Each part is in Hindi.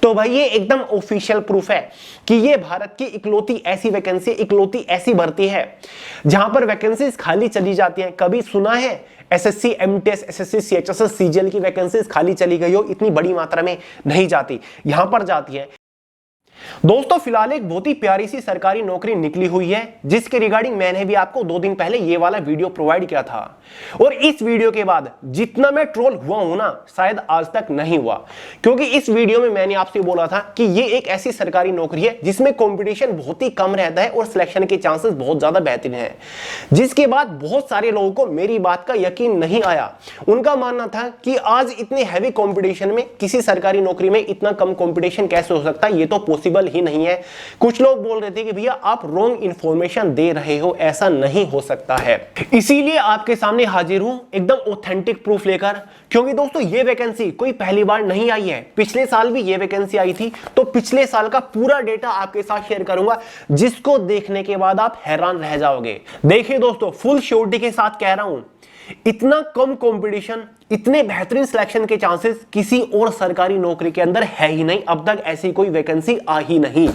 तो भाई ये एकदम ऑफिशियल प्रूफ है कि ये भारत की इकलौती ऐसी वैकेंसी, इकलौती ऐसी भर्ती है जहां पर वैकेंसीज खाली चली जाती हैं। कभी सुना है एसएससी एमटीएस, एसएससी सीएचएसएस, सीजीएल की वैकेंसीज खाली चली गई हो? इतनी बड़ी मात्रा में नहीं जाती, यहां पर जाती है। दोस्तों फिलहाल एक बहुत ही प्यारी सी सरकारी नौकरी निकली हुई है जिसके रिगार्डिंग मैंने भी आपको 2 दिन पहले ये वाला वीडियो प्रोवाइड किया था, और इस वीडियो के बाद जितना मैं ट्रोल हुआ हूं ना शायद आज तक नहीं हुआ, क्योंकि इस वीडियो में मैंने आपसे बोला था कि ये एक ऐसी सरकारी नौकरी है जिसमें कंपटीशन बहुत ही कम रहता है और सिलेक्शन के चांसेस बहुत ज्यादा बेहतरीन है। जिसके बाद बहुत सारे लोगों को मेरी बात का यकीन नहीं आया। उनका मानना था कि आज इतने हैवी कंपटीशन में किसी सरकारी नौकरी में इतना कम कंपटीशन कैसे हो सकता है, ये तो पॉसिबल ही नहीं है। कुछ लोग बोल रहे थे कि भैया आप रॉन्ग इंफॉर्मेशन दे रहे हो, ऐसा नहीं हो सकता है। इसीलिए आपके सामने हाजिर हूं एकदम ऑथेंटिक प्रूफ लेकर, क्योंकि दोस्तों ये वैकेंसी कोई पहली बार नहीं आई है। पिछले साल भी ये वैकेंसी आई थी, तो पिछले साल का पूरा डेटा आपके साथ शेयर करूंगा जिसको देखने के बाद आप हैरान रह जाओगे। देखिए दोस्तों, फुल श्योरिटी के साथ कह रहा हूं, इतना कम कंपटीशन, इतने बेहतरीन सिलेक्शन के चांसेस किसी और सरकारी नौकरी के अंदर है ही नहीं। अब तक ऐसी कोई वैकेंसी आ ही नहीं।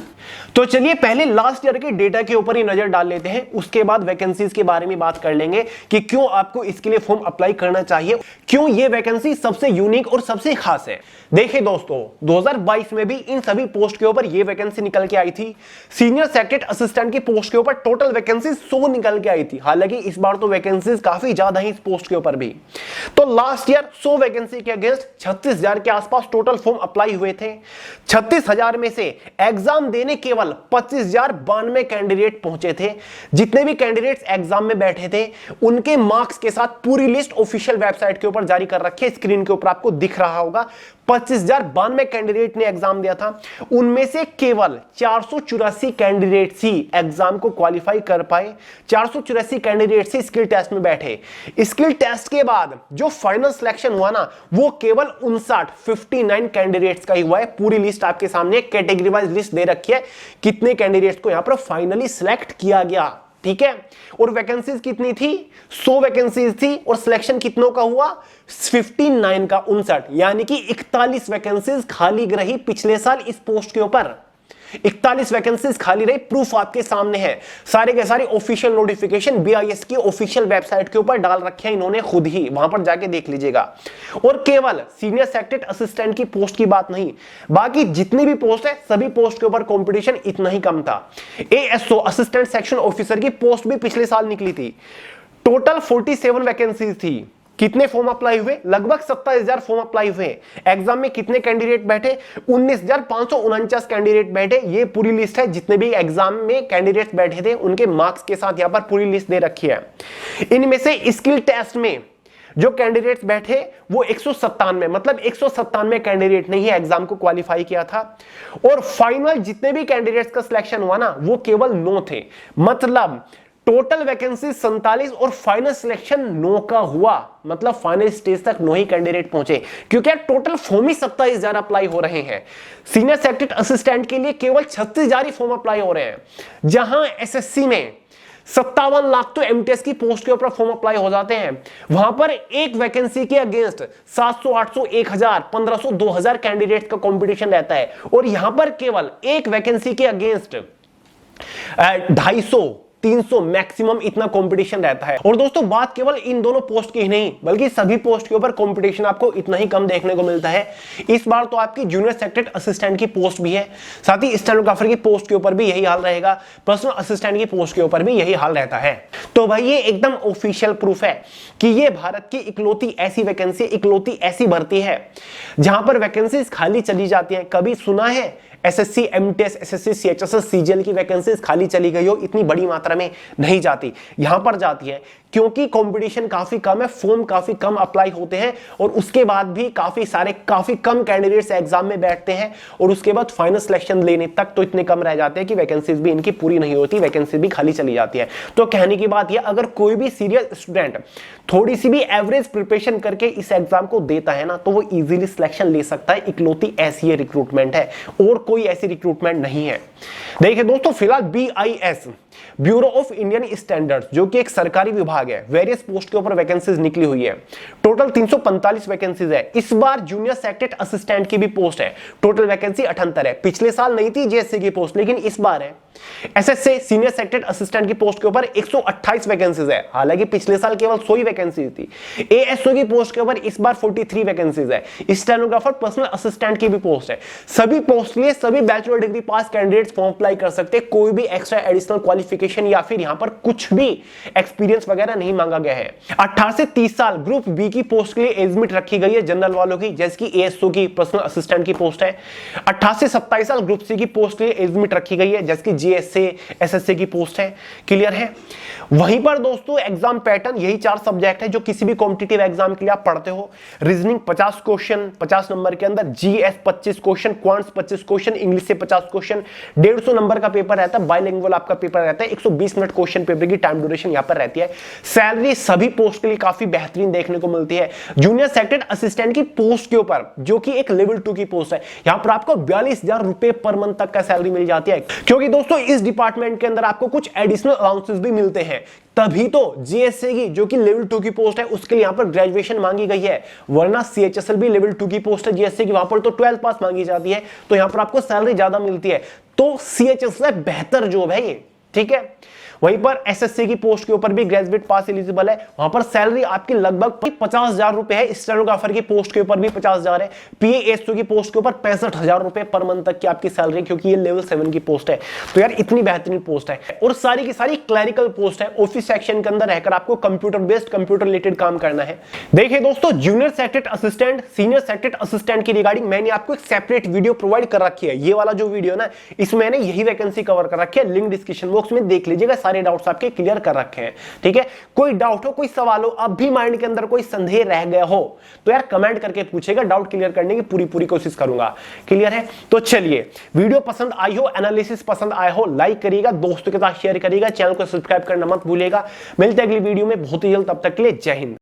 तो चलिए पहले लास्ट ईयर के डेटा के ऊपर ही नजर डाल लेते हैं, उसके बाद वैकेंसीज के बारे में बात कर लेंगे कि क्यों आपको इसके लिए फॉर्म अप्लाई करना चाहिए, क्यों ये वैकेंसी सबसे यूनिक और सबसे खास है। देखिए दोस्तों, 2022 में भी इन सभी पोस्ट के ऊपर ये वैकेंसी निकल के आई थी। सीनियर सेक्रेटरी असिस्टेंट की पोस्ट के ऊपर टोटल वैकेंसी 100 निकल के आई थी। हालांकि इस बार तो वैकेंसीज काफी ज्यादा है इस पोस्ट के ऊपर भी। तो लास्ट ईयर 100 वैकेंसी के अगेंस्ट 36,000 के आसपास टोटल फॉर्म अप्लाई हुए थे। 36,000 में से एग्जाम देने केवल 25,092 कैंडिडेट पहुंचे थे। जितने भी कैंडिडेट्स एग्जाम में बैठे थे उनके मार्क्स के साथ पूरी लिस्ट ऑफिशियल वेबसाइट के ऊपर जारी कर रखी है, स्क्रीन के ऊपर आपको दिख रहा होगा। 25,092 कैंडिडेट ने एग्जाम दिया था, उनमें से केवल 484 कैंडिडेट ही एग्जाम को क्वालिफाई कर पाए। 484 कैंडिडेट ही स्किल टेस्ट में बैठे। स्किल टेस्ट के बाद जो फाइनल सिलेक्शन हुआ ना, वो केवल 59 कैंडिडेट्स का ही हुआ है। पूरी लिस्ट आपके सामने कैटेगरी वाइज लिस्ट दे रखी है, कितने कैंडिडेट्स को यहां पर फाइनली सिलेक्ट किया गया, ठीक है। और वैकेंसीज कितनी थी? 100 वैकेंसीज थी, और सिलेक्शन कितनों का हुआ? 59 का 59, यानी कि 41 वैकेंसीज खाली रही पिछले साल इस पोस्ट के ऊपर। 41 वैकेंसीज खाली रही, प्रूफ आपके सामने है। सारे के सारे ऑफिशियल नोटिफिकेशन बीआईएस की ऑफिशियल वेबसाइट के ऊपर डाल रखे हैं इन्होंने खुद ही, वहां पर जाके देख लीजिएगा। और केवल सीनियर सेक्रेटरी असिस्टेंट की पोस्ट की बात नहीं, बाकी जितनी भी पोस्ट है सभी पोस्ट के ऊपर कंपटीशन इतना ही कम था। एएसओ असिस्टेंट सेक्शन ऑफिसर की पोस्ट भी पिछले साल निकली थी। टोटल 47 वैकेंसीज थी। कितने फॉर्म अप्लाई हुए? लगभग 27,000 फॉर्म अप्लाई हुए। एग्जाम में कितने कैंडिडेट बैठे? 19,549 कैंडिडेट बैठे। ये पूरी लिस्ट है, जितने भी एग्जाम में कैंडिडेट्स बैठे थे उनके मार्क्स के साथ यहां पर पूरी लिस्ट दे रखी है। इनमें से स्किल टेस्ट में जो कैंडिडेट्स बैठे वो 197, मतलब 197 कैंडिडेट ने ही एग्जाम को क्वालिफाई किया था। और फाइनल जितने भी कैंडिडेट्स का सिलेक्शन हुआ ना, वो केवल 9 थे। मतलब टोटल वैकेंसी 47 और फाइनल सिलेक्शन 9 का हुआ। मतलब फाइनल स्टेज तक 9 ही कैंडिडेट पहुंचे, क्योंकि टोटल फॉर्म ही 27,000 अप्लाई हो रहे हैं। सीनियर सेक्रेटरी असिस्टेंट के लिए केवल 36,000 फॉर्म अप्लाई हो रहे हैं, जहां एसएससी में 57 लाख तो एमटीएस की पोस्ट के ऊपर फॉर्म अप्लाई हो जाते हैं। वहां पर एक वैकेंसी के अगेंस्ट 700, 800, 1000, 1500, 2000 कैंडिडेट का कंपटीशन रहता है, और यहां पर केवल एक वैकेंसी के अगेंस्ट 250, 300 मैक्सिमम इतना कंपटीशन रहता है। और दोस्तों बात केवल इन दोनों पोस्ट की ही नहीं, बल्कि सभी पोस्ट के ऊपर कंपटीशन आपको इतना ही कम देखने को मिलता है। इस बार तो आपकी जूनियर सेक्रेटरी असिस्टेंट की पोस्ट भी है, साथ ही स्टेनोग्राफर की पोस्ट के ऊपर भी यही हाल रहेगा, पर्सनल असिस्टेंट की पोस्ट के ऊपर भी यही हाल रहता है। तो भाई ये एकदम ऑफिशियल प्रूफ है कि ये भारत की इकलौती ऐसी वैकेंसी, इकलौती ऐसी भर्ती है जहां पर वैकेंसीज खाली चली जाती हैं। कभी सुना है एसएससी एमटीएस, एसएससी सीएचएसएस, सीजीएल की वैकेंसीज खाली चली गई हो? इतनी बड़ी मात्रा में नहीं जाती, यहां पर जाती है क्योंकि कंपटीशन काफी कम है, फॉर्म काफी कम अप्लाई होते हैं, और उसके बाद भी काफी कम कैंडिडेट्स एग्जाम में बैठते हैं, और उसके बाद फाइनल सिलेक्शन लेने तक तो इतने कम रह जाते हैं कि वैकेंसीज भी इनकी पूरी नहीं होती, वैकेंसी भी खाली चली जाती है। तो कहने की बात यह, अगर कोई भी सीरियस स्टूडेंट थोड़ी सी भी एवरेज प्रिपरेशन करके इस एग्जाम को देता है ना, तो वो इजीली सिलेक्शन ले सकता है। इकलौती ऐसी ये रिक्रूटमेंट है, और कोई ऐसी रिक्रूटमेंट नहीं है। देखिए दोस्तों, फिलहाल BIS, bureau of Indian standards, जो कि एक सरकारी विभाग गया है। वेरियस पोस्ट के ऊपर वैकेंसीज निकली हुई है। टोटल 345 वैकेंसीज है। इस बार जूनियर सेक्रेटरी असिस्टेंट की भी पोस्ट है। टोटल वैकेंसी 78 है। पिछले साल नहीं थी जेएससी की पोस्ट, लेकिन इस बार है। एसएससी सीनियर सेक्रेटरी असिस्टेंट की पोस्ट के ऊपर 128 वैकेंसीज है, हालांकि पिछले साल केवल 100 ही वैकेंसी थी। एएसओ की पोस्ट के ऊपर इस बार 43 वैकेंसीज है। स्टेनोग्राफर, पर्सनल असिस्टेंट की भी पोस्ट है। सभी पोस्ट लिए सभी बैचलर डिग्री पास कैंडिडेट्स फॉर्म अप्लाई कर सकते हैं। कोई भी एक्स्ट्रा एडिशनल क्वालिफिकेशन या फिर यहां पर कुछ भी एक्सपीरियंस वगैरह नहीं मांगा गया है। 18 से 30 साल ग्रुप बी की पोस्ट के लिए एज लिमिट रखी गई है जनरल वालों की, जैसे कि एएसओ की पर्सनल असिस्टेंट की पोस्ट है। 18 से 27 साल ग्रुप सी की पोस्ट के लिए एज लिमिट रखी गई है, जैसे कि जीएसए, एसएससी की पोस्ट है। क्लियर है। वहीं पर दोस्तों एग्जाम पैटर्न यही 4 सब्जेक्ट है जो किसी भी कॉम्पिटिटिव एग्जाम के लिए आप पढ़ते हो। रीजनिंग 50 क्वेश्चन 50 नंबर के अंदर, GS 25 question, quants 25 question, English से 50 क्वेश्चन, 150 नंबर का पेपर रहता है। बाइलिंगुअल आपका पेपर रहता है। 120 मिनट क्वेश्चन पेपर की टाइम ड्यूरेशन यहां पर रहती है। सैलरी सभी पोस्ट के लिए काफी बेहतरीन देखने को मिलती है। जूनियर सेक्रेटरी असिस्टेंट की पोस्ट के ऊपर, जो कि एक लेवल 2 की पोस्ट है, यहां पर आपको 42,000 रुपए पर मंथ तक का सैलरी मिल जाती है। क्योंकि दोस्तों इस डिपार्टमेंट के अंदर आपको कुछ एडिशनल अलाउंसेस भी मिलते हैं, तभी तो जीएसए की जो कि लेवल 2 की पोस्ट है उसके लिए यहां पर ग्रेजुएशन मांगी गई है। वरना सीएचएसएल भी लेवल 2 की पोस्ट है जीएसए की, वहां पर तो 12th पास मांगी जाती है, तो यहां पर आपको सैलरी ज्यादा मिलती है। तो सीएचएसएल बेहतर जॉब है ये, ठीक है। वहीं पर एसएससी की पोस्ट के ऊपर भी ग्रेजुएट पास एलिजिबल है। वहां पर सैलरी आपकी लगभग 50,000 रुपए है। स्टेनोग्राफर की पोस्ट के ऊपर भी 50,000 है। पीएएसओ की पोस्ट के ऊपर 65,000 रुपए पर मंथ तक की आपकी सैलरी, क्योंकि ये लेवल 7 की पोस्ट है। तो यार इतनी बेहतरीन पोस्ट है, और सारी की सारी क्लरिकल पोस्ट है। ऑफिस सेक्शन के अंदर रहकर आपको कंप्यूटर बेस्ड, कंप्यूटर रिलेटेड काम करना है। देखिए दोस्तों, junior secretary assistant, senior secretary assistant की रिगार्डिंग मैंने आपको एक सेपरेट वीडियो प्रोवाइड कर रखी है। ये वाला जो वीडियो ना, इसमें मैंने यही वैकेंसी कवर कर रखी है। लिंक डिस्क्रिप्शन बॉक्स में देख लीजिएगा, सारे डाउट्स आपके क्लियर कर रखे हैं, ठीक है। कोई डाउट हो, कोई सवाल हो, अब भी माइंड के अंदर कोई संदेह रह गया हो, तो यार कमेंट करके पूछेगा। डाउट क्लियर करने की पूरी कोशिश करूंगा। क्लियर है। तो चलिए, वीडियो पसंद आई हो, एनालिसिस पसंद आया हो, लाइक करिएगा, दोस्तों के साथ शेयर करिएगा, चैनल को सब्सक्राइब करना मत भूलिएगा। मिलते हैं अगली वीडियो में बहुत ही जल्द, तब तक के लिए जय हिंद।